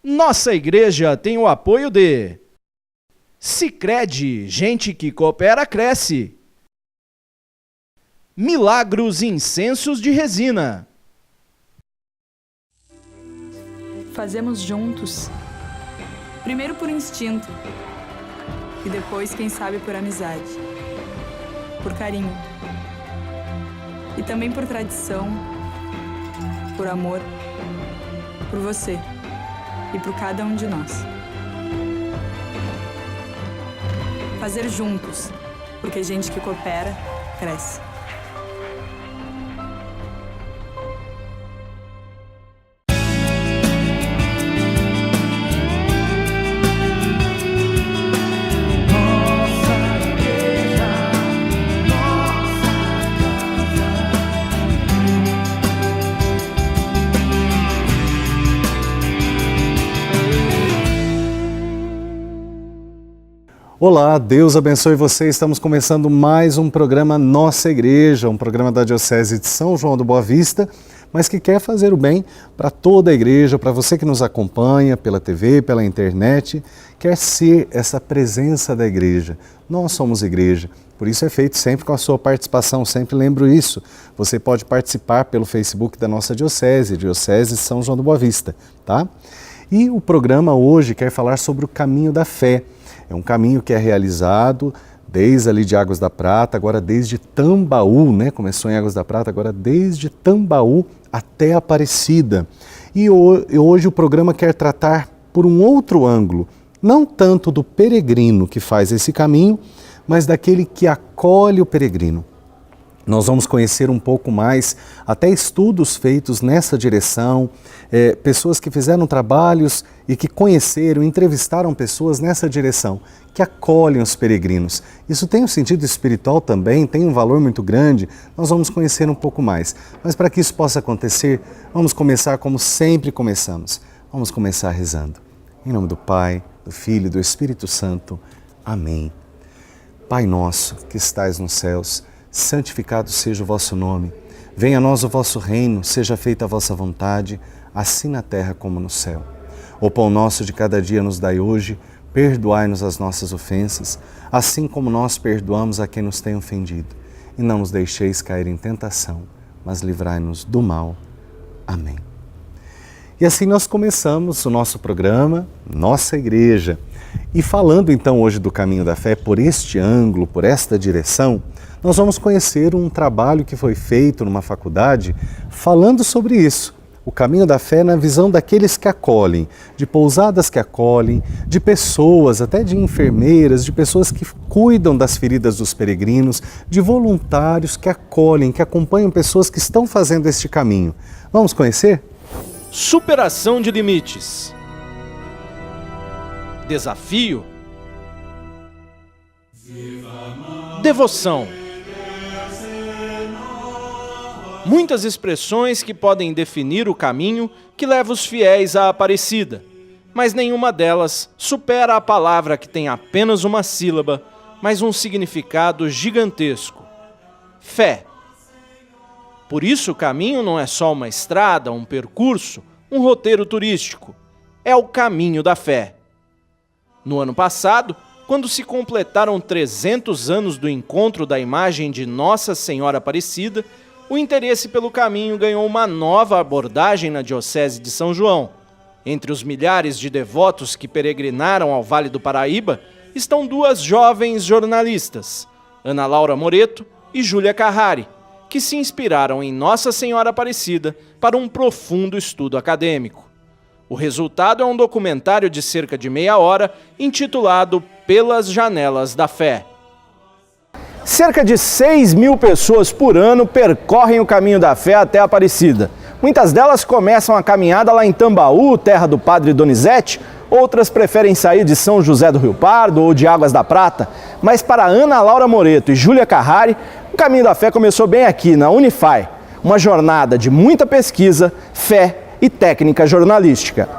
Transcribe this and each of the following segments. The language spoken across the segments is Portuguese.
Nossa igreja tem o apoio de Sicredi, gente que coopera cresce. Milagros Incensos de Resina. Fazemos juntos, primeiro por instinto e depois, quem sabe, por amizade, por carinho e também por tradição, por amor, por você e por cada um de nós. Fazer juntos, porque gente que coopera, cresce. Olá, Deus abençoe você. Estamos começando mais um programa Nossa Igreja, um programa da Diocese de São João do Boa Vista, mas que quer fazer o bem para toda a igreja, para você que nos acompanha pela TV, pela internet, quer ser essa presença da igreja. Nós somos igreja, por isso é feito sempre com a sua participação, sempre lembro isso. Você pode participar pelo Facebook da nossa Diocese, Diocese de São João do Boa Vista, tá? E o programa hoje quer falar sobre o caminho da fé. É um caminho que é realizado desde ali de Águas da Prata, agora desde Tambaú, né? Começou em Águas da Prata, agora desde Tambaú até Aparecida. E hoje o programa quer tratar por um outro ângulo, não tanto do peregrino que faz esse caminho, mas daquele que acolhe o peregrino. Nós vamos conhecer um pouco mais, até estudos feitos nessa direção, pessoas que fizeram trabalhos e que conheceram, entrevistaram pessoas nessa direção, que acolhem os peregrinos. Isso tem um sentido espiritual também, tem um valor muito grande, nós vamos conhecer um pouco mais. Mas para que isso possa acontecer, vamos começar como sempre começamos. Vamos começar rezando. Em nome do Pai, do Filho e do Espírito Santo. Amém. Pai nosso, que estais nos céus, santificado seja o vosso nome. Venha a nós o vosso reino, seja feita a vossa vontade, assim na terra como no céu. O pão nosso de cada dia nos dai hoje, perdoai-nos as nossas ofensas, assim como nós perdoamos a quem nos tem ofendido. E não nos deixeis cair em tentação, mas livrai-nos do mal. Amém. E assim nós começamos o nosso programa, Nossa Igreja. E falando então hoje do caminho da fé por este ângulo, por esta direção, nós vamos conhecer um trabalho que foi feito numa faculdade falando sobre isso. O caminho da fé na visão daqueles que acolhem, de pousadas que acolhem, de pessoas, até de enfermeiras, de pessoas que cuidam das feridas dos peregrinos, de voluntários que acolhem, que acompanham pessoas que estão fazendo este caminho. Vamos conhecer? Superação de limites. Desafio. Devoção. Muitas expressões que podem definir o caminho que leva os fiéis à Aparecida, mas nenhuma delas supera a palavra que tem apenas uma sílaba, mas um significado gigantesco: fé. Por isso o caminho não é só uma estrada, um percurso, um roteiro turístico. É o caminho da fé. No ano passado, quando se completaram 300 anos do encontro da imagem de Nossa Senhora Aparecida, o interesse pelo caminho ganhou uma nova abordagem na Diocese de São João. Entre os milhares de devotos que peregrinaram ao Vale do Paraíba, estão duas jovens jornalistas, Ana Laura Moreto e Júlia Carrari, que se inspiraram em Nossa Senhora Aparecida para um profundo estudo acadêmico. O resultado é um documentário de cerca de meia hora, intitulado Pelas Janelas da Fé. Cerca de 6.000 pessoas por ano percorrem o caminho da fé até a Aparecida. Muitas delas começam a caminhada lá em Tambaú, terra do Padre Donizete, outras preferem sair de São José do Rio Pardo ou de Águas da Prata. Mas para Ana Laura Moreto e Júlia Carrari, o caminho da fé começou bem aqui, na Unify, uma jornada de muita pesquisa, fé e técnica jornalística.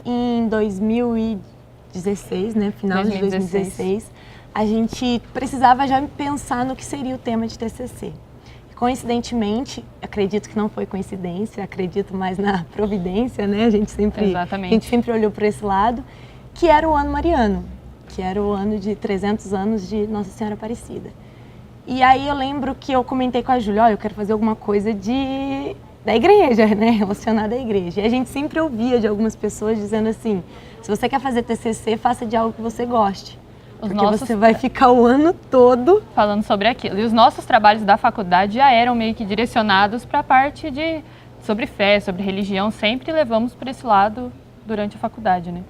Em 2016, né, final de 2016, a gente precisava já pensar no que seria o tema de TCC. Coincidentemente, acredito que não foi coincidência, acredito mais na providência, né? A gente sempre olhou para esse lado, que era o ano mariano, que era o ano de 300 anos de Nossa Senhora Aparecida. E aí eu lembro que eu comentei com a Júlia, eu quero fazer alguma coisa da igreja, né? Relacionada à igreja. E a gente sempre ouvia de algumas pessoas dizendo assim, se você quer fazer TCC, faça de algo que você goste. Porque você vai ficar o ano todo falando sobre aquilo. E os nossos trabalhos da faculdade já eram meio que direcionados para a parte sobre fé, sobre religião. Sempre levamos para esse lado durante a faculdade, né?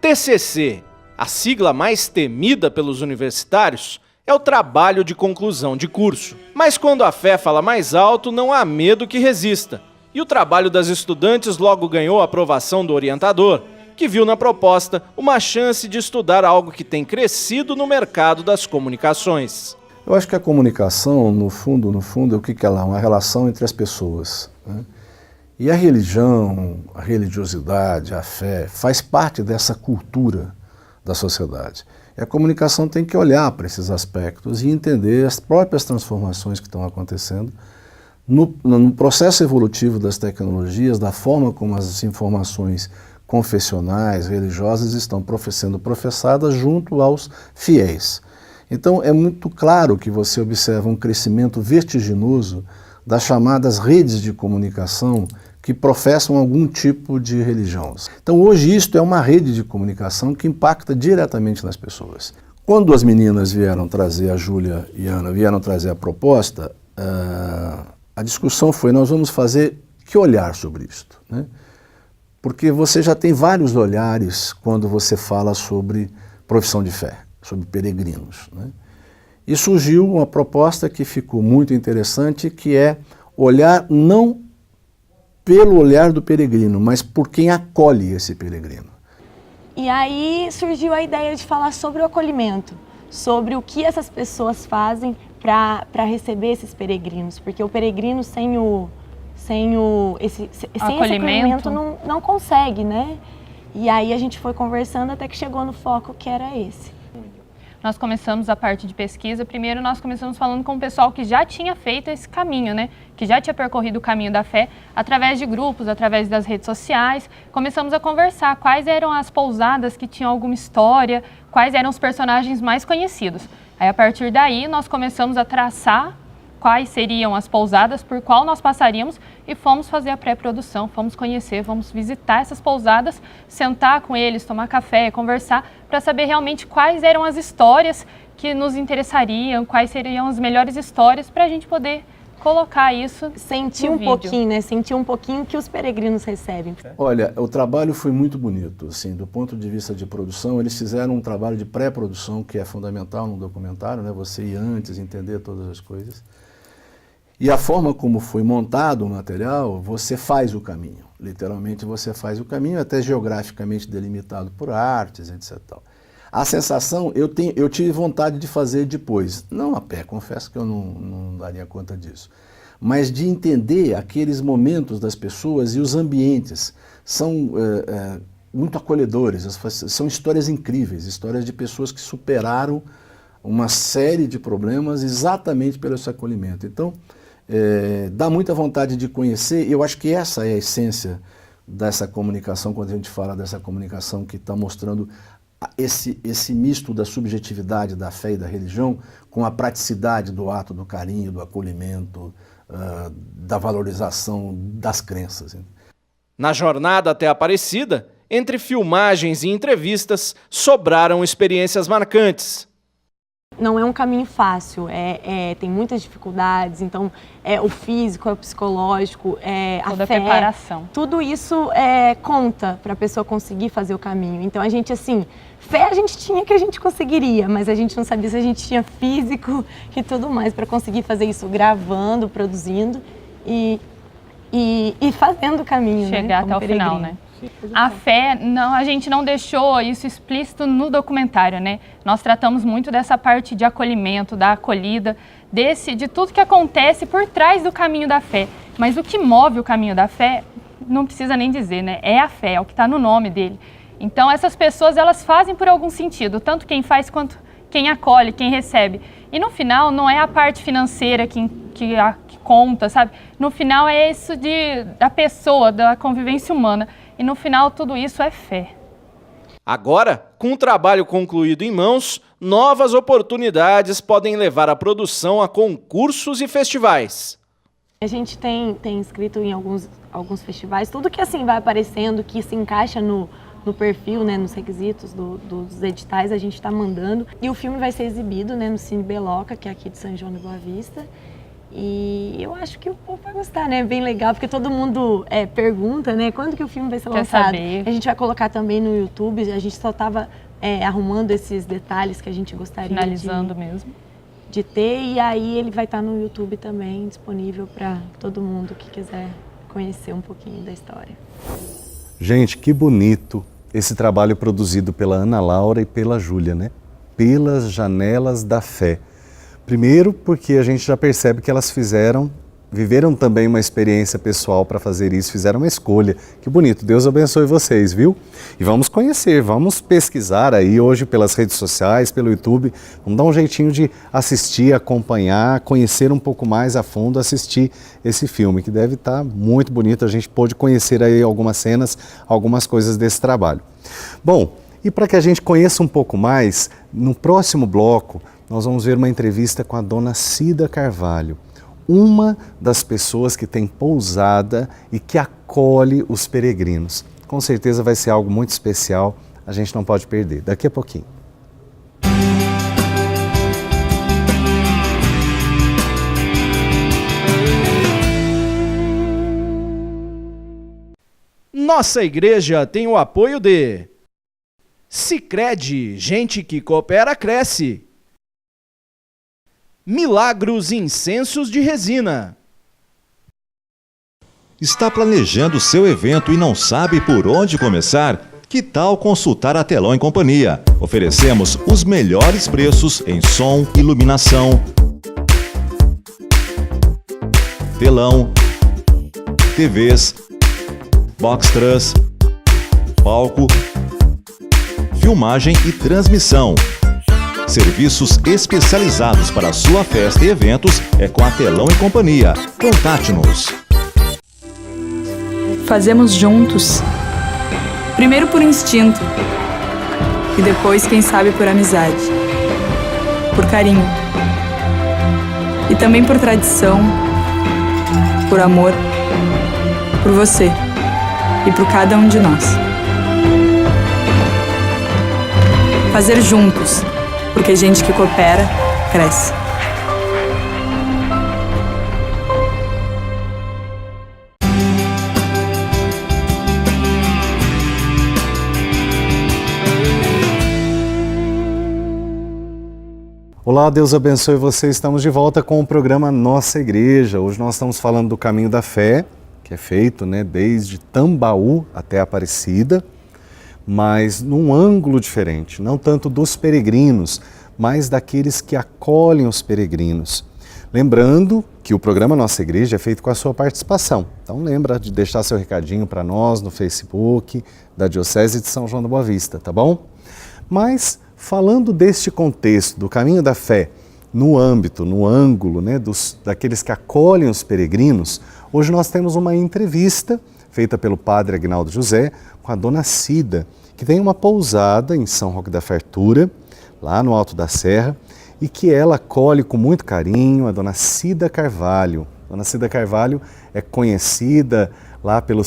TCC, a sigla mais temida pelos universitários, é o trabalho de conclusão de curso. Mas quando a fé fala mais alto, não há medo que resista. E o trabalho das estudantes logo ganhou a aprovação do orientador, que viu na proposta uma chance de estudar algo que tem crescido no mercado das comunicações. Eu acho que a comunicação, no fundo, o que ela é? Uma relação entre as pessoas, né? E a religião, a religiosidade, a fé, faz parte dessa cultura da sociedade. E a comunicação tem que olhar para esses aspectos e entender as próprias transformações que estão acontecendo no processo evolutivo das tecnologias, da forma como as informações confessionais, religiosas estão sendo professadas junto aos fiéis. Então é muito claro que você observa um crescimento vertiginoso das chamadas redes de comunicação que professam algum tipo de religião. Então hoje isto é uma rede de comunicação que impacta diretamente nas pessoas. Quando as meninas vieram trazer, a Júlia e a Ana vieram trazer a proposta, a discussão foi, nós vamos fazer que olhar sobre isto, né? Porque você já tem vários olhares quando você fala sobre profissão de fé, sobre peregrinos, né? E surgiu uma proposta que ficou muito interessante, que é olhar não pelo olhar do peregrino, mas por quem acolhe esse peregrino. E aí surgiu a ideia de falar sobre o acolhimento, sobre o que essas pessoas fazem para receber esses peregrinos, porque o peregrino sem esse acolhimento não consegue, né? E aí a gente foi conversando até que chegou no foco que era esse. Nós começamos a parte de pesquisa, primeiro nós começamos falando com o pessoal que já tinha feito esse caminho, né? Que já tinha percorrido o caminho da fé, através de grupos, através das redes sociais. Começamos a conversar quais eram as pousadas que tinham alguma história, quais eram os personagens mais conhecidos. Aí a partir daí nós começamos a traçar quais seriam as pousadas, por qual nós passaríamos e fomos fazer a pré-produção, fomos conhecer, vamos visitar essas pousadas, sentar com eles, tomar café, conversar, para saber realmente quais eram as histórias que nos interessariam, quais seriam as melhores histórias para a gente poder colocar isso sentir no um vídeo. Pouquinho, né? Sentir um pouquinho que os peregrinos recebem. Olha, o trabalho foi muito bonito, assim, do ponto de vista de produção. Eles fizeram um trabalho de pré-produção que é fundamental no documentário, né? Você ir antes, entender todas as coisas. E a forma como foi montado o material, você faz o caminho. Literalmente você faz o caminho, até geograficamente delimitado por artes, etc. A sensação, eu tive vontade de fazer depois, não a pé, confesso que eu não daria conta disso, mas de entender aqueles momentos das pessoas e os ambientes. São muito acolhedores, são histórias incríveis, histórias de pessoas que superaram uma série de problemas exatamente pelo esse acolhimento. Então, dá muita vontade de conhecer, e eu acho que essa é a essência dessa comunicação, quando a gente fala dessa comunicação que está mostrando esse misto da subjetividade da fé e da religião com a praticidade do ato do carinho, do acolhimento, da valorização das crenças. Na jornada até Aparecida, entre filmagens e entrevistas, sobraram experiências marcantes. Não é um caminho fácil, tem muitas dificuldades, então o físico, o psicológico, toda a fé, preparação. Tudo isso conta para a pessoa conseguir fazer o caminho. Então a gente, assim, fé a gente tinha que a gente conseguiria, mas a gente não sabia se a gente tinha físico e tudo mais para conseguir fazer isso gravando, produzindo e fazendo o caminho, chegar até o final, né? A fé, a gente não deixou isso explícito no documentário, né? Nós tratamos muito dessa parte de acolhimento, da acolhida, de tudo que acontece por trás do caminho da fé. Mas o que move o caminho da fé, não precisa nem dizer, né? É a fé, é o que está no nome dele. Então essas pessoas, elas fazem por algum sentido, tanto quem faz quanto quem acolhe, quem recebe. E no final, não é a parte financeira que conta, sabe? No final é isso da pessoa, da convivência humana. E no final tudo isso é fé. Agora, com o trabalho concluído em mãos, novas oportunidades podem levar a produção a concursos e festivais. A gente tem inscrito em alguns festivais, tudo que assim vai aparecendo, que se encaixa no perfil, né, nos requisitos dos editais, a gente está mandando. E o filme vai ser exibido, né, no Cine Beloca, que é aqui de São João da Boa Vista. E eu acho que o povo vai gostar, né? Bem legal, porque todo mundo pergunta, né? Quando que o filme vai ser lançado? Saber. A gente vai colocar também no YouTube, a gente só estava arrumando esses detalhes que a gente gostaria finalizando mesmo de ter, e aí ele vai estar no YouTube também, disponível para todo mundo que quiser conhecer um pouquinho da história. Gente, que bonito esse trabalho produzido pela Ana Laura e pela Júlia, né? Pelas Janelas da Fé. Primeiro, porque a gente já percebe que elas viveram também uma experiência pessoal para fazer isso, fizeram uma escolha. Que bonito, Deus abençoe vocês, viu? E vamos conhecer, vamos pesquisar aí hoje pelas redes sociais, pelo YouTube, vamos dar um jeitinho de assistir, acompanhar, conhecer um pouco mais a fundo, assistir esse filme, que deve estar muito bonito, a gente pôde conhecer aí algumas cenas, algumas coisas desse trabalho. Bom, e para que a gente conheça um pouco mais, no próximo bloco, nós vamos ver uma entrevista com a dona Cida Carvalho, uma das pessoas que tem pousada e que acolhe os peregrinos. Com certeza vai ser algo muito especial, a gente não pode perder. Daqui a pouquinho. Nossa igreja tem o apoio de Sicredi, gente que coopera cresce. Milagros Incensos de Resina. Está planejando seu evento e não sabe por onde começar? Que tal consultar a Telão e Companhia? Oferecemos os melhores preços em som, iluminação, telão, TVs, box truss, palco, filmagem e transmissão. Serviços especializados para sua festa e eventos é com a Telão e Companhia. Contate-nos. Fazemos juntos. Primeiro por instinto. E depois, quem sabe, por amizade. Por carinho. E também por tradição. Por amor. Por você. E por cada um de nós. Fazer juntos. Porque gente que coopera, cresce. Olá, Deus abençoe você. Estamos de volta com o programa Nossa Igreja. Hoje nós estamos falando do Caminho da Fé, que é feito, né, desde Tambaú até Aparecida, mas num ângulo diferente, não tanto dos peregrinos, mas daqueles que acolhem os peregrinos. Lembrando que o programa Nossa Igreja é feito com a sua participação. Então lembra de deixar seu recadinho para nós no Facebook da Diocese de São João da Boa Vista, tá bom? Mas falando deste contexto, do Caminho da Fé, no âmbito, no ângulo, né, daqueles que acolhem os peregrinos, hoje nós temos uma entrevista feita pelo padre Aguinaldo José com a dona Cida, que tem uma pousada em São Roque da Fartura, lá no Alto da Serra, e que ela acolhe com muito carinho a dona Cida Carvalho. Dona Cida Carvalho é conhecida lá pela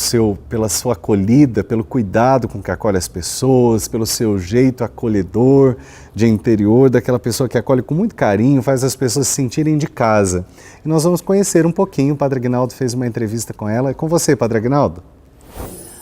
sua acolhida, pelo cuidado com que acolhe as pessoas, pelo seu jeito acolhedor de interior, daquela pessoa que acolhe com muito carinho, faz as pessoas se sentirem de casa. E nós vamos conhecer um pouquinho, o Padre Aguinaldo fez uma entrevista com ela. É com você, Padre Aguinaldo.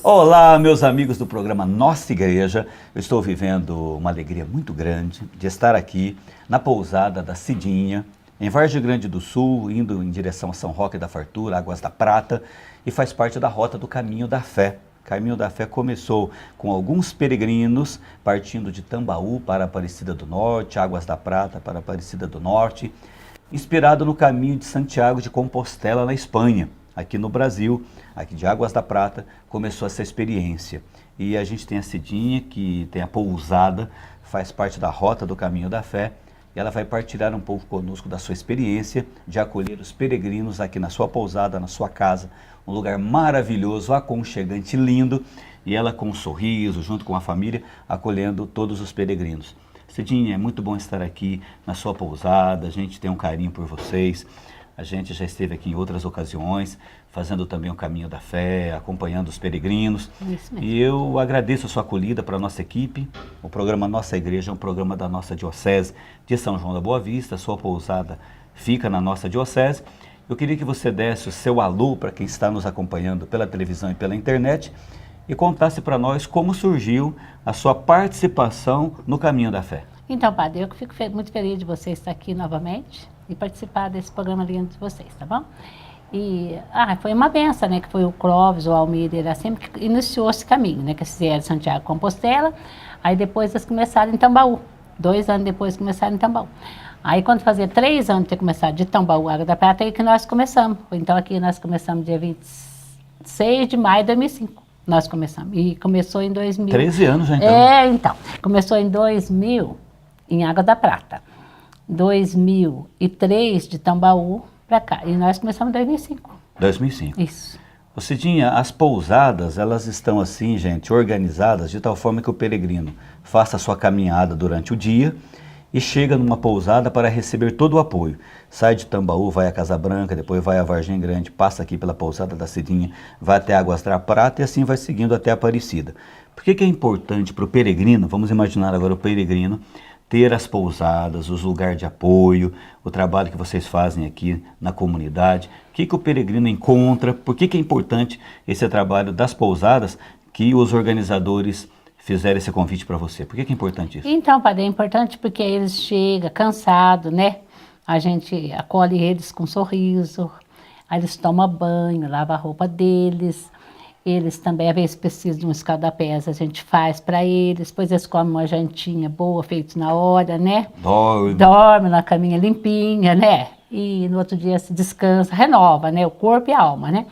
Olá, meus amigos do programa Nossa Igreja. Eu estou vivendo uma alegria muito grande de estar aqui na pousada da Cidinha, em Vargem Grande do Sul, indo em direção a São Roque da Fartura, Águas da Prata, e faz parte da rota do Caminho da Fé. O Caminho da Fé começou com alguns peregrinos partindo de Tambaú para Aparecida do Norte, Águas da Prata para Aparecida do Norte, inspirado no caminho de Santiago de Compostela, na Espanha. Aqui no Brasil, aqui de Águas da Prata, começou essa experiência. E a gente tem a Cidinha, que tem a pousada, faz parte da rota do Caminho da Fé, e ela vai partilhar um pouco conosco da sua experiência de acolher os peregrinos aqui na sua pousada, na sua casa, um lugar maravilhoso, aconchegante, lindo, e ela com um sorriso, junto com a família, acolhendo todos os peregrinos. Cidinha, é muito bom estar aqui na sua pousada, a gente tem um carinho por vocês, a gente já esteve aqui em outras ocasiões, fazendo também o caminho da fé, acompanhando os peregrinos. Isso mesmo. E eu agradeço a sua acolhida para a nossa equipe. O programa Nossa Igreja é um programa da nossa Diocese de São João da Boa Vista, a sua pousada fica na nossa Diocese. Eu queria que você desse o seu alô para quem está nos acompanhando pela televisão e pela internet e contasse para nós como surgiu a sua participação no Caminho da Fé. Então, padre, eu fico muito feliz de você estar aqui novamente e participar desse programa lindo de vocês, tá bom? E foi uma benção, né, que foi o Clóvis, o Almir, ele sempre que iniciou esse caminho, né, que eles fizeram Santiago Compostela, aí depois eles começaram em Tambaú, 2 anos depois começaram em Tambaú. Aí quando fazia 3 anos de ter começado de Tambaú, Água da Prata, aí que nós começamos. Então aqui nós começamos dia 26 de maio de 2005, nós começamos, e começou em 2000. 13 anos já então. Então, começou em 2000, em Água da Prata. 2003 de Tambaú para cá. E nós começamos em 2005. 2005. Isso. Ô Cidinha, as pousadas, elas estão assim, gente, organizadas de tal forma que o peregrino faça a sua caminhada durante o dia e chega numa pousada para receber todo o apoio. Sai de Tambaú, vai a Casa Branca, depois vai a Vargem Grande, passa aqui pela pousada da Cidinha, vai até Águas da Prata e assim vai seguindo até Aparecida. Por que é importante para o peregrino, vamos imaginar agora o peregrino, ter as pousadas, os lugares de apoio, o trabalho que vocês fazem aqui na comunidade, o que o peregrino encontra, por que é importante esse trabalho das pousadas que os organizadores fizeram esse convite para você? Por que é importante isso? Então, padre, é importante porque eles chegam cansados, né? A gente acolhe eles com um sorriso, aí eles tomam banho, lava a roupa deles. Eles também, às vezes, precisam de um escaldapés, a gente faz para eles, depois eles comem uma jantinha boa, feita na hora, né? Dorme na caminha limpinha, né? E no outro dia se descansa, renova, né? O corpo e a alma, né?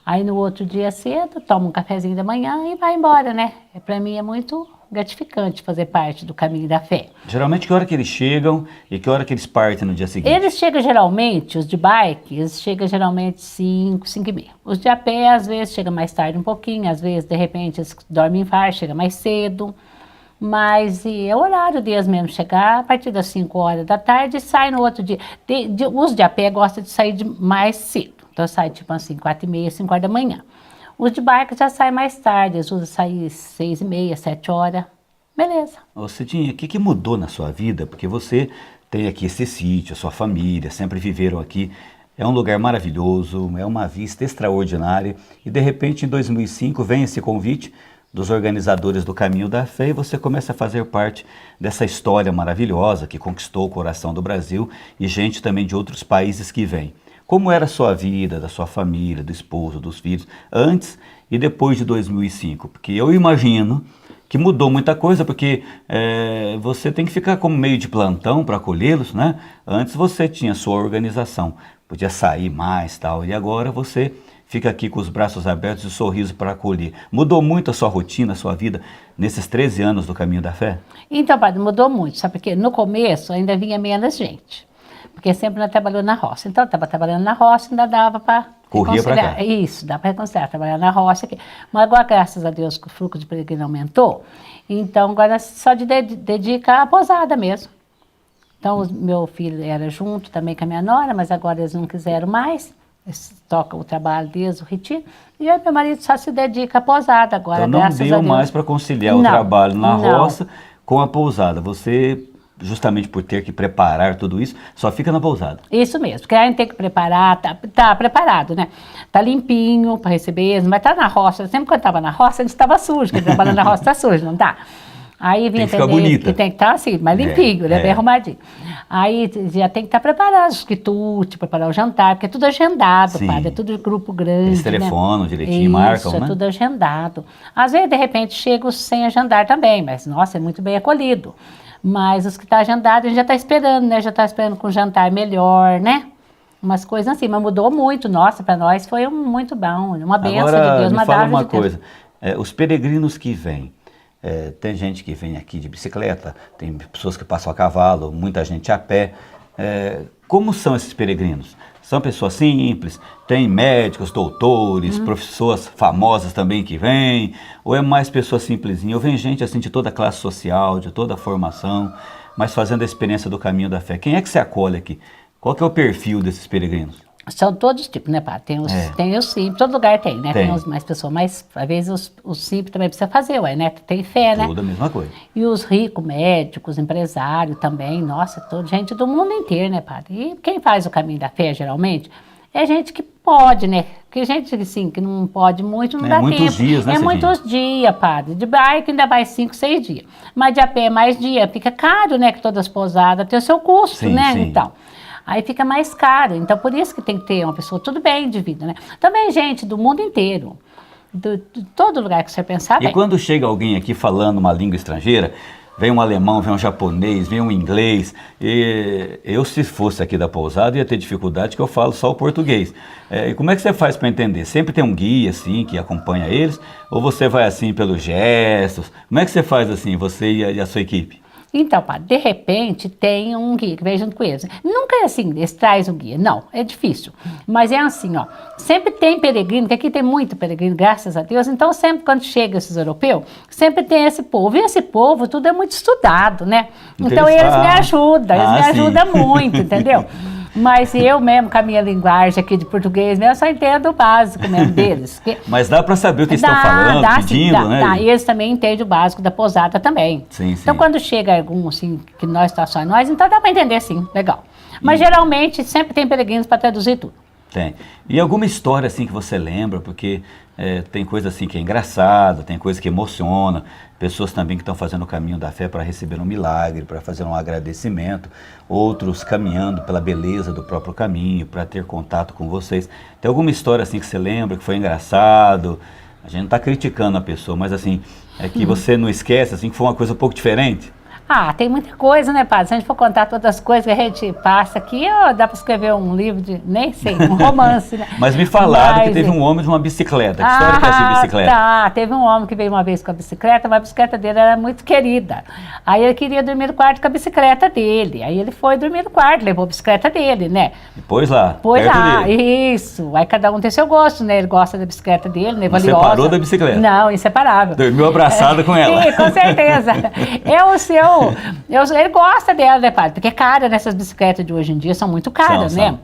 Aí no outro dia cedo, toma um cafezinho da manhã e vai embora, né? Para mim é muito gratificante fazer parte do Caminho da Fé. Geralmente, que hora que eles chegam e que hora que eles partem no dia seguinte? Eles chegam geralmente, os de bike, eles chegam geralmente 5h30. Os de a pé, às vezes, chegam mais tarde um pouquinho, às vezes, de repente, eles dormem em farra, chegam mais cedo. Mas é o horário deles mesmo, chegar a partir das 5 horas da tarde e sai no outro dia. Os de a pé gostam de sair mais cedo, então sai tipo assim, 4h30, 5 horas da manhã. Os de barco já saem mais tarde, eles usam sair 6h30, 7 horas. Beleza. Ô Cidinha, o que mudou na sua vida? Porque você tem aqui esse sítio, a sua família, sempre viveram aqui. É um lugar maravilhoso, é uma vista extraordinária. E de repente, em 2005, vem esse convite dos organizadores do Caminho da Fé e você começa a fazer parte dessa história maravilhosa que conquistou o coração do Brasil e gente também de outros países que vem. Como era a sua vida, da sua família, do esposo, dos filhos, antes e depois de 2005? Porque eu imagino que mudou muita coisa, porque você tem que ficar como meio de plantão para acolhê-los, né? Antes você tinha sua organização, podia sair mais tal, e agora você fica aqui com os braços abertos e o sorriso para acolher. Mudou muito a sua rotina, a sua vida, nesses 13 anos do Caminho da Fé? Então, padre, mudou muito, sabe? Porque no começo ainda vinha menos gente. Porque sempre nós trabalhamos na roça. Então, eu estava trabalhando na roça, ainda dava para corria para cá. Isso, dá para reconciliar, trabalhar na roça aqui. Mas agora, graças a Deus, que o fluxo de peregrino aumentou, então agora só dedica à pousada mesmo. Então, o meu filho era junto também com a minha nora, mas agora eles não quiseram mais. Eles tocam o trabalho deles, o retiro. E eu, meu marido só se dedica à pousada agora, então, graças a Deus. Não deu mais para conciliar o trabalho na roça com a pousada. Você, justamente por ter que preparar tudo isso, só fica na pousada. Isso mesmo, porque a gente tem que preparar, tá preparado, né? Tá limpinho para receber eles, mas tá na roça. Sempre quando estava na roça, a gente estava sujo, porque trabalhando na roça tá sujo, não tá? Aí vinha tem que ficar bonita. Que tem que estar assim, mais limpinho, né? Bem arrumadinho. Aí já tem que estar preparado, os quitutes, preparar o jantar, porque é tudo agendado, padre, é tudo grupo grande. Eles telefonam, né? Direitinho, isso, marcam, né? É tudo agendado. Às vezes, de repente, chego sem agendar também, mas, nossa, é muito bem acolhido. Mas os que estão agendados, a gente já está esperando, né? Já está esperando com um jantar melhor, né? Umas coisas assim, mas mudou muito. Nossa, para nós foi muito bom, uma bênção de Deus. Me fala uma coisa, os peregrinos que vêm, Tem gente que vem aqui de bicicleta, tem pessoas que passam a cavalo, muita gente a pé. Como são esses peregrinos? São pessoas simples, tem médicos, doutores, pessoas famosas também que vêm, ou é mais pessoas simplesinhas? Ou vem gente assim de toda a classe social, de toda a formação, mas fazendo a experiência do caminho da fé. Quem é que se acolhe aqui? Qual que é o perfil desses peregrinos? São todos tipos, né, Padre? Tem os simples, todo lugar tem, né? Tem mais pessoas, mas às vezes os simples também precisa fazer, né? Tem fé, né? Tudo a mesma coisa. E os ricos, médicos, empresários também, nossa, toda gente do mundo inteiro, né, Padre? E quem faz o caminho da fé, geralmente, é gente que pode, né? Porque gente, assim, que não pode muito, não dá tempo. Muitos dias, né, É muitos dias, Padre. De bike ainda vai 5, 6 dias. Mas de a pé mais dia, fica caro, né? Que todas as pousadas têm o seu custo, né? Sim. Então... Aí fica mais caro, então por isso que tem que ter uma pessoa tudo bem de vida, né? Também gente do mundo inteiro, de todo lugar que você pensar. E quando chega alguém aqui falando uma língua estrangeira, vem um alemão, vem um japonês, vem um inglês, e eu se fosse aqui da pousada ia ter dificuldade que eu falo só o português. E como é que você faz para entender? Sempre tem um guia assim que acompanha eles, ou você vai assim pelos gestos? Como é que você faz assim, você e a sua equipe? Então, Padre, de repente tem um guia que vem junto com eles. Nunca é assim, eles trazem um guia, não, é difícil. Mas é assim, ó, sempre tem peregrino, que aqui tem muito peregrino, graças a Deus, então sempre quando chega esses europeus, sempre tem esse povo. E esse povo, tudo é muito estudado, né? Então eles me ajudam muito, entendeu? Mas eu mesmo, com a minha linguagem aqui de português mesmo, só entendo o básico mesmo deles. Mas dá para saber o que estão falando, pedindo, né? Dá, e eles também entendem o básico da pousada também. Sim. Então, quando chega algum, assim, que nós está só nós, então dá para entender, sim, legal. Mas, geralmente, sempre tem peregrinos para traduzir tudo. Tem. E alguma história, assim, que você lembra? Porque tem coisa, assim, que é engraçada, tem coisa que emociona. Pessoas também que estão fazendo o caminho da fé para receber um milagre, para fazer um agradecimento. Outros caminhando pela beleza do próprio caminho, para ter contato com vocês. Tem alguma história, assim, que você lembra, que foi engraçado? A gente não está criticando a pessoa, mas, assim, é que você não esquece, assim, que foi uma coisa um pouco diferente. Tem muita coisa, né, Padre? Se a gente for contar todas as coisas que a gente passa aqui, dá para escrever um livro de, nem sei, um romance, né? Mas me falaram que teve um homem de uma bicicleta. Que história que é essa bicicleta? Teve um homem que veio uma vez com a bicicleta, mas a bicicleta dele era muito querida. Aí ele queria dormir no quarto com a bicicleta dele. Aí ele foi dormir no quarto, levou a bicicleta dele, né? E pôs lá, isso. Aí cada um tem seu gosto, né? Ele gosta da bicicleta dele, né? Valiosa. Você separou da bicicleta? Não, inseparável. Dormiu abraçada com ela? Sim, com certeza. Ele gosta dela, né, Padre? Porque é cara, nessas bicicletas de hoje em dia são muito caras, né?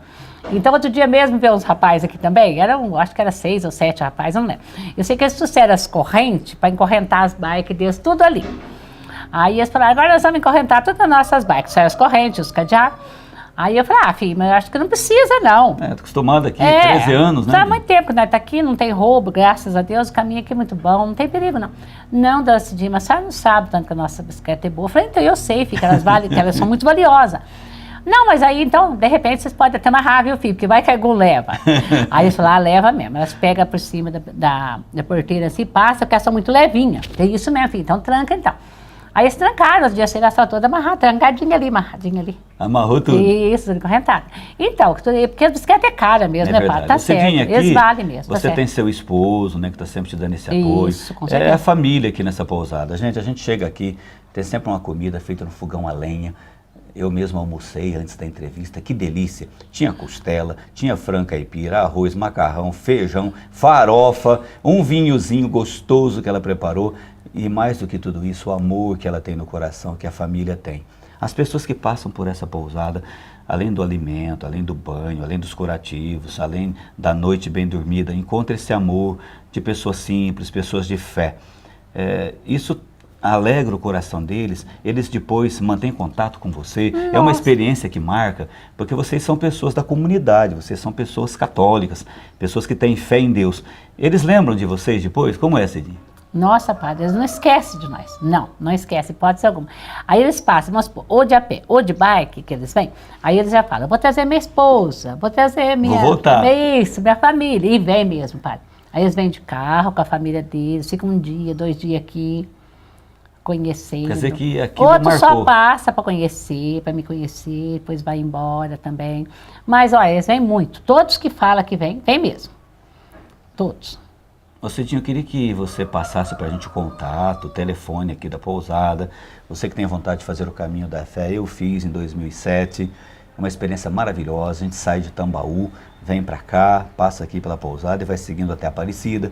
Então, outro dia mesmo veio uns rapazes aqui também, acho que era 6 ou 7 rapazes, não lembro. Eu sei que eles trouxeram as correntes para encorrentar as bikes deles, tudo ali. Aí eles falaram, agora nós vamos encorrentar todas as nossas bikes, as correntes, os cadeados. Aí eu falei, filho, mas eu acho que não precisa, não. Tô acostumado aqui, 13 anos, né? Há muito tempo que nós tá aqui, não tem roubo, graças a Deus, o caminho aqui é muito bom, não tem perigo, não. Não, Dona Cidinha, mas a senhora não sabe tanto que a nossa bicicleta é boa. Eu falei, então eu sei, filho, que elas são muito valiosas. Não, mas aí, então, de repente, vocês podem até amarrar, viu, filho, porque vai que algum leva. Aí eles falaram, leva mesmo. Elas pegam por cima da porteira assim, passa, porque elas são muito levinhas. É isso mesmo, filho, então tranca, então. Aí eles trancaram, as dias só toda amarrada, trancadinha ali. Amarrou tudo? Isso, encorrentado. Então, porque a bicicleta é cara mesmo, né, Padre? Tá certo, aqui, eles valem mesmo. Você tem seu esposo, né, que está sempre te dando esse apoio. Isso, com certeza. É a família aqui nessa pousada. A gente chega aqui, tem sempre uma comida feita no fogão a lenha. Eu mesmo almocei antes da entrevista, que delícia. Tinha costela, tinha frango caipira, arroz, macarrão, feijão, farofa, um vinhozinho gostoso que ela preparou. E mais do que tudo isso, o amor que ela tem no coração, que a família tem. As pessoas que passam por essa pousada, além do alimento, além do banho, além dos curativos, além da noite bem dormida, encontram esse amor de pessoas simples, pessoas de fé. Isso alegra o coração deles, eles depois mantêm contato com você. Nossa. É uma experiência que marca, porque vocês são pessoas da comunidade, vocês são pessoas católicas, pessoas que têm fé em Deus. Eles lembram de vocês depois? Como é, Cidinha? Nossa, Padre, eles não esquecem de nós. Não esquecem, hipótese alguma. Aí eles passam, vamos supor, ou de a pé, ou de bike, que eles vêm. Aí eles já falam, vou trazer minha esposa, vou trazer minha... Vou voltar. Isso, minha família. E vem mesmo, Padre. Aí eles vêm de carro com a família deles, ficam 1 dia, 2 dias aqui, conhecendo. Quer dizer que aqui outro só passa para conhecer, para me conhecer, depois vai embora também. Mas, olha, eles vêm muito. Todos que falam que vêm mesmo. Todos. Cidinha, eu queria que você passasse para a gente o contato, o telefone aqui da pousada. Você que tem vontade de fazer o caminho da fé, eu fiz em 2007, uma experiência maravilhosa. A gente sai de Tambaú, vem para cá, passa aqui pela pousada e vai seguindo até Aparecida.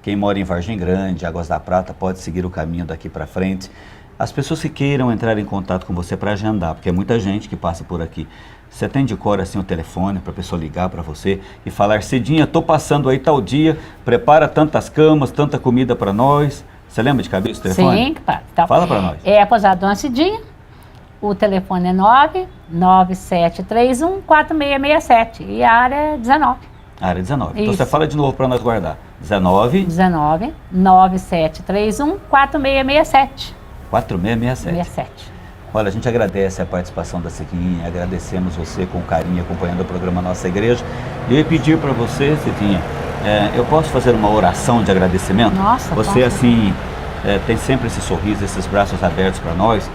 Quem mora em Vargem Grande, Águas da Prata, pode seguir o caminho daqui para frente. As pessoas que queiram entrar em contato com você para agendar, porque é muita gente que passa por aqui. Você tem de cor assim o telefone para a pessoa ligar para você e falar: Cidinha, tô passando aí tal dia, prepara tantas camas, tanta comida para nós. Você lembra de cabeça o telefone? Sim, claro. Então, fala para nós. É a pousada Dona Cidinha, o telefone é 99731-4667 e a área é 19. Área 19. Isso. Então você fala de novo para nós guardar. 19 9731-4667. 4667. Olha, a gente agradece a participação da Cidinha, agradecemos você com carinho acompanhando o programa Nossa Igreja. Eu ia pedir para você, Cidinha, eu posso fazer uma oração de agradecimento? Nossa, você pode. assim, tem sempre esse sorriso, esses braços abertos para nós,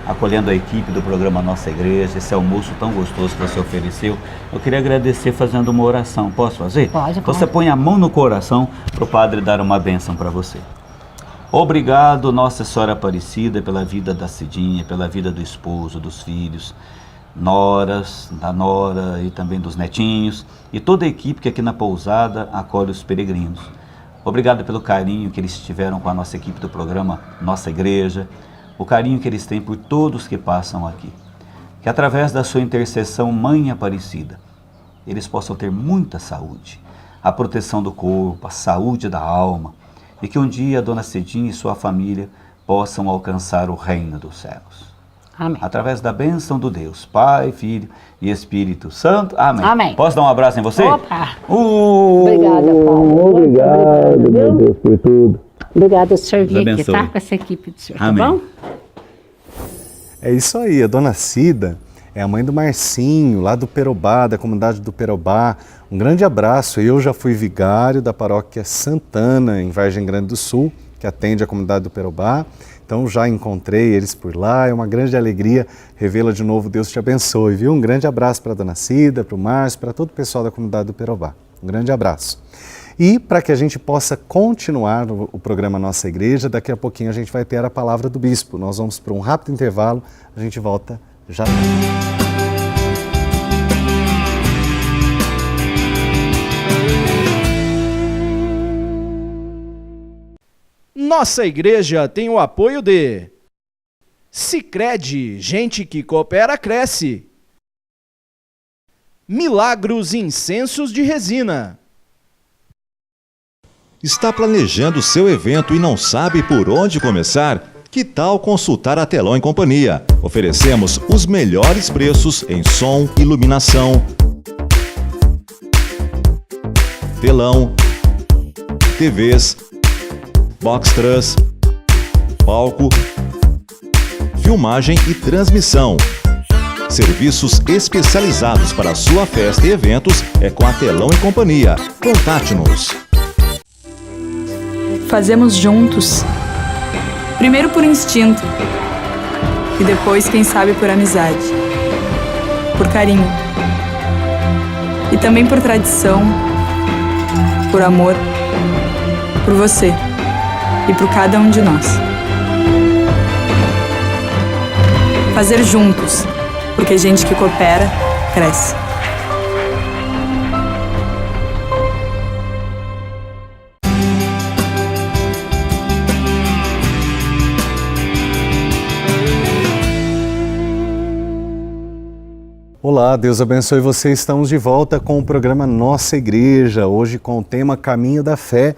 acolhendo a equipe do programa Nossa Igreja, esse almoço tão gostoso que você ofereceu. Eu queria agradecer fazendo uma oração. Posso fazer? Pode. Então você põe a mão no coração para o Padre dar uma bênção para você. Obrigado, Nossa Senhora Aparecida, pela vida da Cidinha, pela vida do esposo, dos filhos, noras, da nora e também dos netinhos e toda a equipe que aqui na pousada acolhe os peregrinos. Obrigado pelo carinho que eles tiveram com a nossa equipe do programa Nossa Igreja, o carinho que eles têm por todos que passam aqui. Que através da sua intercessão, Mãe Aparecida, eles possam ter muita saúde, a proteção do corpo, a saúde da alma, e que um dia a Dona Cidinha e sua família possam alcançar o reino dos céus. Amém. Através da bênção do Deus, Pai, Filho e Espírito Santo. Amém. Amém. Posso dar um abraço em você? Opa! Obrigada, Paulo. Obrigado, meu Deus, por tudo. Obrigada, senhor vir aqui, abençoe. tá? Com essa equipe do senhor, Amém. tá bom? É isso aí, a Dona Cida é a mãe do Marcinho, lá do Perobá, da comunidade do Perobá. Um grande abraço. Eu já fui vigário da paróquia Santana, em Vargem Grande do Sul, que atende a comunidade do Perobá. Então já encontrei eles por lá, é uma grande alegria revê-la de novo. Deus te abençoe, viu? Um grande abraço para a Dona Cida, para o Márcio, para todo o pessoal da comunidade do Perobá. Um grande abraço. E para que a gente possa continuar o programa Nossa Igreja, daqui a pouquinho a gente vai ter a palavra do Bispo. Nós vamos para um rápido intervalo, a gente volta já. Nossa Igreja tem o apoio de Sicredi, gente que coopera cresce. Milagros Incensos de Resina. Está planejando seu evento e não sabe por onde começar? Que tal consultar a Telão e Companhia? Oferecemos os melhores preços em som, iluminação, telão, TVs, box truss, palco, filmagem e transmissão. Serviços especializados para sua festa e eventos é com a Telão e Companhia. Contate-nos. Fazemos juntos. Primeiro por instinto e depois, quem sabe, por amizade, por carinho e também por tradição, por amor, por você e por cada um de nós. Fazer juntos, porque gente que coopera, cresce. Olá, Deus abençoe você. Estamos de volta com o programa Nossa Igreja, hoje com o tema Caminho da Fé,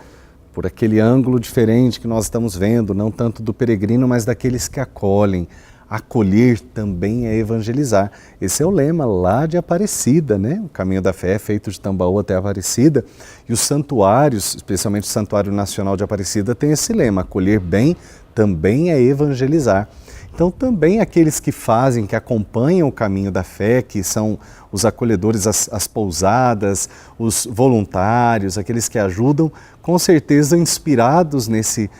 por aquele ângulo diferente que nós estamos vendo, não tanto do peregrino, mas daqueles que acolhem. Acolher também é evangelizar. Esse é o lema lá de Aparecida, né? O Caminho da Fé é feito de Tambaú até Aparecida. E os santuários, especialmente o Santuário Nacional de Aparecida, tem esse lema: acolher bem também é evangelizar. Então também aqueles que fazem, que acompanham o Caminho da Fé, que são os acolhedores, as pousadas, os voluntários, aqueles que ajudam, com certeza inspirados nesse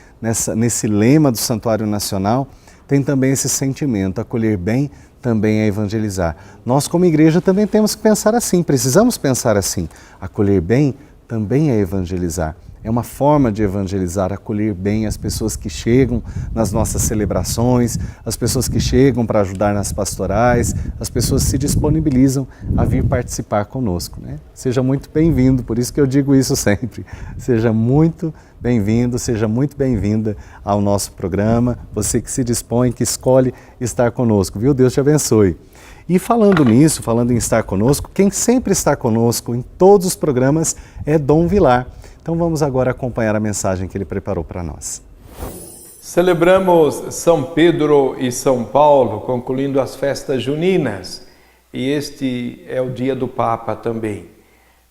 lema do Santuário Nacional, tem também esse sentimento: acolher bem também é evangelizar. Nós como igreja também temos que pensar assim, precisamos pensar assim: acolher bem também é evangelizar. é uma forma de evangelizar, acolher bem as pessoas que chegam nas nossas celebrações, as pessoas que chegam para ajudar nas pastorais, as pessoas que se disponibilizam a vir participar conosco, né? Seja muito bem-vindo, por isso que eu digo isso sempre. Seja muito bem-vindo, seja muito bem-vinda ao nosso programa, você que se dispõe, que escolhe estar conosco, viu? Deus te abençoe. E falando nisso, falando em estar conosco, quem sempre está conosco em todos os programas é Dom Vilar. Então vamos agora acompanhar a mensagem que ele preparou para nós. Celebramos São Pedro e São Paulo, concluindo as festas juninas. E este é o dia do Papa também.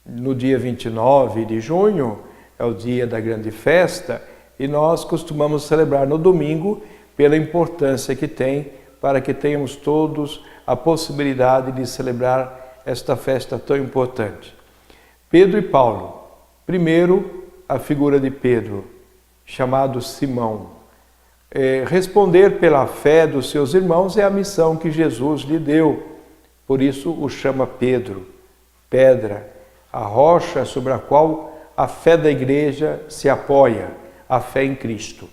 No dia 29 de junho é o dia da grande festa e nós costumamos celebrar no domingo pela importância que tem para que tenhamos todos a possibilidade de celebrar esta festa tão importante. Pedro e Paulo. Primeiro, a figura de Pedro, chamado Simão. Responder pela fé dos seus irmãos é a missão que Jesus lhe deu. Por isso o chama Pedro, pedra, a rocha sobre a qual a fé da igreja se apoia, a fé em Cristo.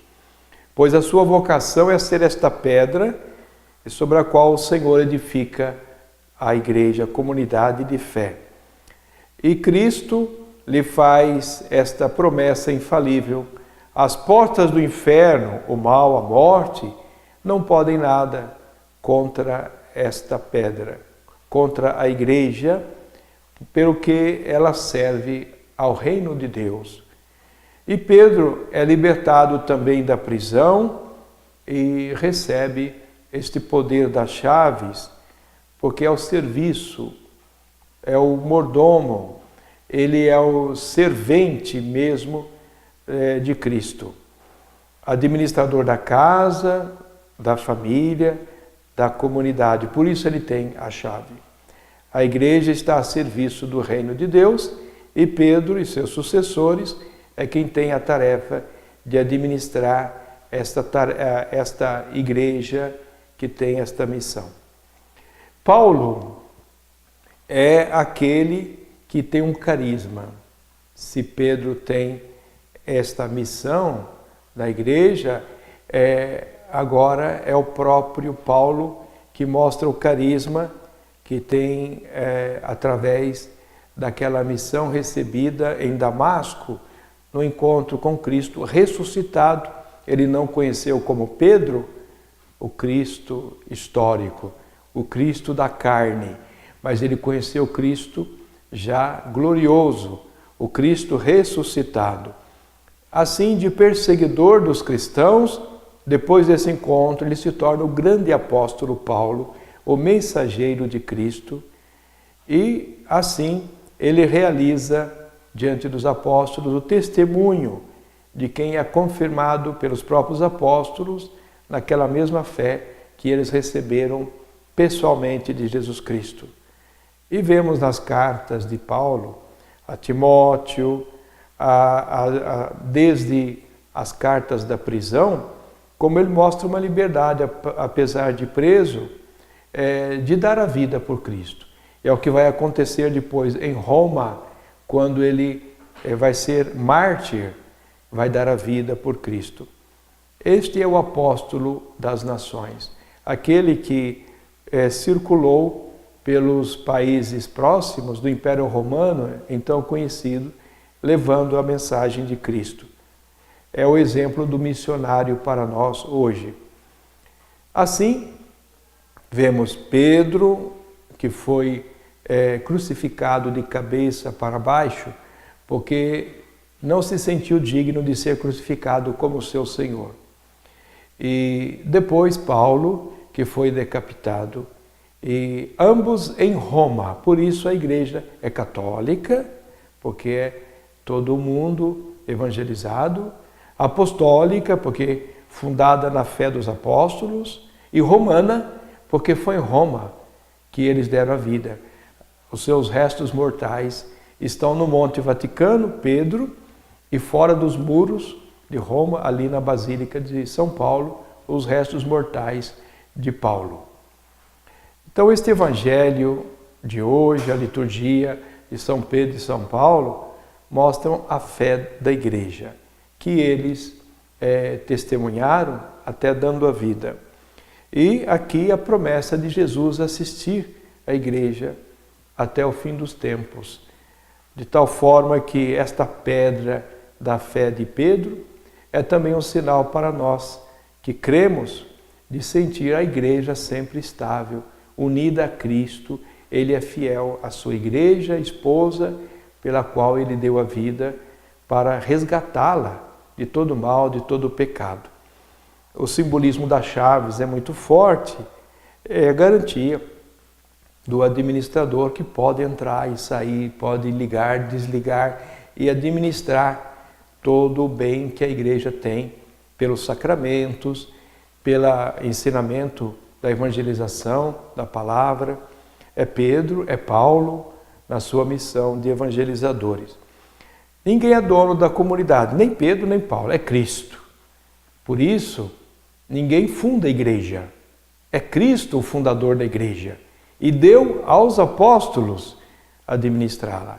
Pois a sua vocação é ser esta pedra sobre a qual o Senhor edifica a igreja, a comunidade de fé. E Cristo lhe faz esta promessa infalível: as portas do inferno, o mal, a morte, não podem nada contra esta pedra, contra a igreja, pelo que ela serve ao reino de Deus. E Pedro é libertado também da prisão e recebe este poder das chaves, porque é o serviço, é o mordomo, ele é o servente mesmo de Cristo. Administrador da casa, da família, da comunidade. Por isso ele tem a chave. A igreja está a serviço do reino de Deus e Pedro e seus sucessores é quem tem a tarefa de administrar esta igreja que tem esta missão. Paulo é aquele que tem um carisma. Se Pedro tem esta missão da igreja, agora é o próprio Paulo que mostra o carisma que tem através daquela missão recebida em Damasco, no encontro com Cristo ressuscitado. Ele não conheceu como Pedro o Cristo histórico, o Cristo da carne, mas ele conheceu Cristo já glorioso, o Cristo ressuscitado. Assim, de perseguidor dos cristãos, depois desse encontro, ele se torna o grande apóstolo Paulo, o mensageiro de Cristo, e assim ele realiza diante dos apóstolos o testemunho de quem é confirmado pelos próprios apóstolos naquela mesma fé que eles receberam pessoalmente de Jesus Cristo. E vemos nas cartas de Paulo a Timóteo, desde as cartas da prisão, como ele mostra uma liberdade, apesar de preso, de dar a vida por Cristo. É o que vai acontecer depois em Roma, quando ele vai ser mártir, vai dar a vida por Cristo. Este é o apóstolo das nações, aquele que circulou pelos países próximos do Império Romano, então conhecido, levando a mensagem de Cristo. É o exemplo do missionário para nós hoje. Assim, vemos Pedro, que foi crucificado de cabeça para baixo, porque não se sentiu digno de ser crucificado como seu Senhor. E depois Paulo, que foi decapitado, e ambos em Roma. Por isso a igreja é católica, porque é todo o mundo evangelizado, apostólica, porque fundada na fé dos apóstolos, e romana, porque foi em Roma que eles deram a vida. Os seus restos mortais estão no Monte Vaticano, Pedro, e fora dos muros de Roma, ali na Basílica de São Paulo, os restos mortais de Paulo. Então este evangelho de hoje, a liturgia de São Pedro e São Paulo, mostram a fé da igreja, que eles testemunharam até dando a vida. E aqui a promessa de Jesus assistir a igreja até o fim dos tempos, de tal forma que esta pedra da fé de Pedro é também um sinal para nós que cremos de sentir a igreja sempre estável, unida a Cristo. Ele é fiel à sua igreja, esposa, pela qual ele deu a vida para resgatá-la de todo mal, de todo pecado. O simbolismo das chaves é muito forte, é a garantia do administrador que pode entrar e sair, pode ligar, desligar e administrar todo o bem que a igreja tem pelos sacramentos, pelo ensinamento da evangelização, da palavra. É Pedro, é Paulo, na sua missão de evangelizadores. Ninguém é dono da comunidade, nem Pedro, nem Paulo, é Cristo. Por isso, ninguém funda a igreja. É Cristo o fundador da igreja e deu aos apóstolos administrá-la.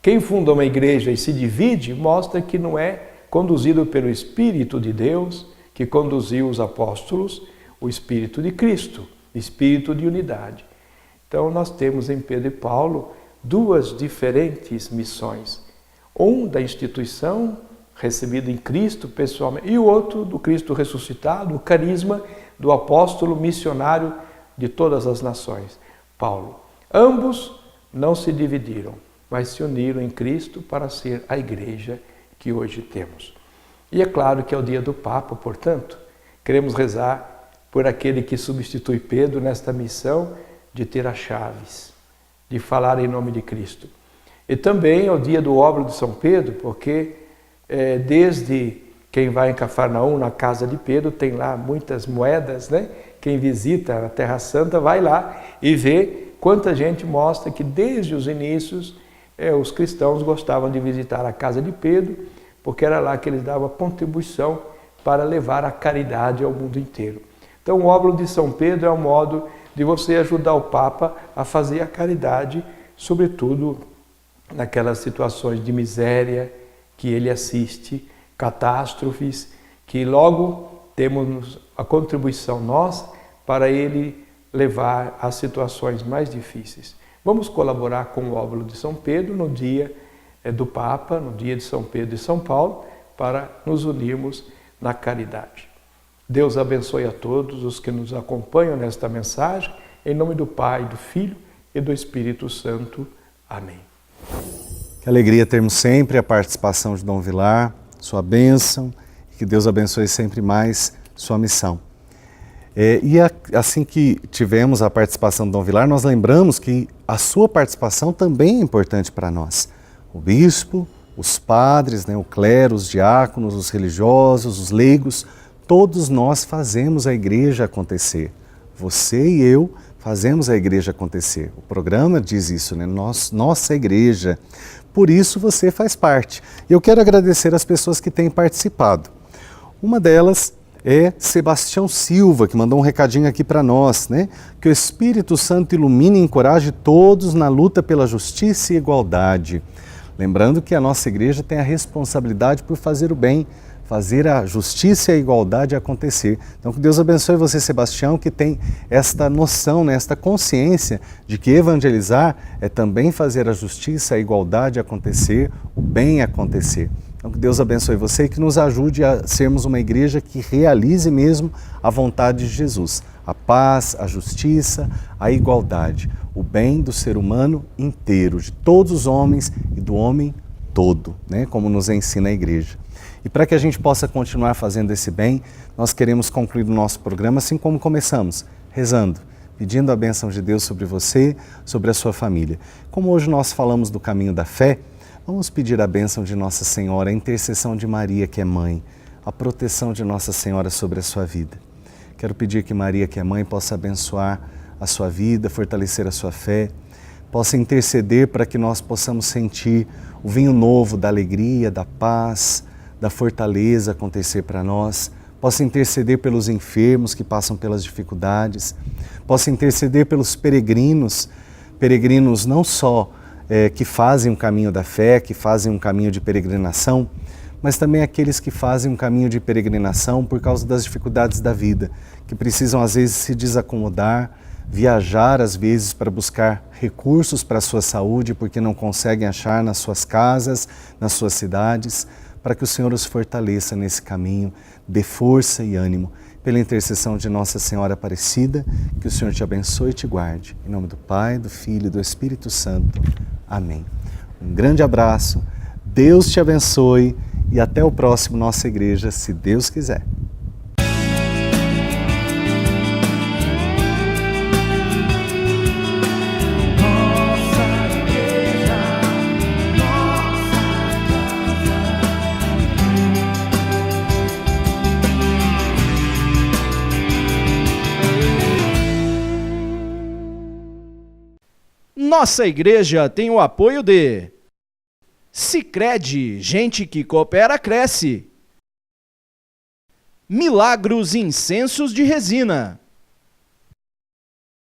Quem funda uma igreja e se divide, mostra que não é conduzido pelo Espírito de Deus, que conduziu os apóstolos, o Espírito de Cristo, Espírito de unidade. Então nós temos em Pedro e Paulo duas diferentes missões. Um da instituição, recebido em Cristo pessoalmente, e o outro do Cristo ressuscitado, o carisma do apóstolo missionário de todas as nações, Paulo. Ambos não se dividiram, mas se uniram em Cristo para ser a igreja que hoje temos. E é claro que é o dia do Papa, portanto, queremos rezar por aquele que substitui Pedro nesta missão de ter as chaves, de falar em nome de Cristo. E também é o dia do óbolo de São Pedro, porque desde quem vai em Cafarnaum, na casa de Pedro, tem lá muitas moedas, né? Quem visita a Terra Santa vai lá e vê quanta gente mostra que desde os inícios os cristãos gostavam de visitar a casa de Pedro, porque era lá que eles davam a contribuição para levar a caridade ao mundo inteiro. Então o óbolo de São Pedro é um modo de você ajudar o Papa a fazer a caridade, sobretudo naquelas situações de miséria que ele assiste, catástrofes, que logo temos a contribuição nossa para ele levar às situações mais difíceis. Vamos colaborar com o óbolo de São Pedro no dia do Papa, no dia de São Pedro e São Paulo, para nos unirmos na caridade. Deus abençoe a todos os que nos acompanham nesta mensagem, em nome do Pai, do Filho e do Espírito Santo. Amém. Que alegria termos sempre a participação de Dom Vilar, sua bênção, e que Deus abençoe sempre mais sua missão. E assim que tivemos a participação de Dom Vilar, nós lembramos que a sua participação também é importante para nós. O bispo, os padres, o clero, os diáconos, os religiosos, os leigos, todos nós fazemos a igreja acontecer. Você e eu fazemos a igreja acontecer. O programa diz isso, nossa igreja. Por isso você faz parte. Eu quero agradecer as pessoas que têm participado. Uma delas é Sebastião Silva, que mandou um recadinho aqui para nós, Que o Espírito Santo ilumine e encoraje todos na luta pela justiça e igualdade. Lembrando que a nossa igreja tem a responsabilidade por fazer o bem, fazer a justiça e a igualdade acontecer. Então, que Deus abençoe você, Sebastião, que tem esta noção, esta consciência de que evangelizar é também fazer a justiça e a igualdade acontecer, o bem acontecer. Então, que Deus abençoe você e que nos ajude a sermos uma igreja que realize mesmo a vontade de Jesus. A paz, a justiça, a igualdade, o bem do ser humano inteiro, de todos os homens e do homem todo, como nos ensina a igreja. E para que a gente possa continuar fazendo esse bem, nós queremos concluir o nosso programa assim como começamos, rezando, pedindo a bênção de Deus sobre você, sobre a sua família. Como hoje nós falamos do caminho da fé, vamos pedir a bênção de Nossa Senhora, a intercessão de Maria, que é mãe, a proteção de Nossa Senhora sobre a sua vida. Quero pedir que Maria, que é mãe, possa abençoar a sua vida, fortalecer a sua fé, possa interceder para que nós possamos sentir o vinho novo da alegria, da paz, da fortaleza acontecer para nós, possa interceder pelos enfermos que passam pelas dificuldades, possa interceder pelos peregrinos não só que fazem um caminho da fé, que fazem um caminho de peregrinação, mas também aqueles que fazem um caminho de peregrinação por causa das dificuldades da vida, que precisam às vezes se desacomodar, viajar às vezes para buscar recursos para a sua saúde, porque não conseguem achar nas suas casas, nas suas cidades, para que o Senhor os fortaleça nesse caminho, dê força e ânimo. Pela intercessão de Nossa Senhora Aparecida, que o Senhor te abençoe e te guarde. Em nome do Pai, do Filho e do Espírito Santo. Amém. Um grande abraço, Deus te abençoe e até o próximo Nossa Igreja, se Deus quiser. Nossa igreja tem o apoio de Sicredi, gente que coopera cresce. Milagros Incensos de Resina.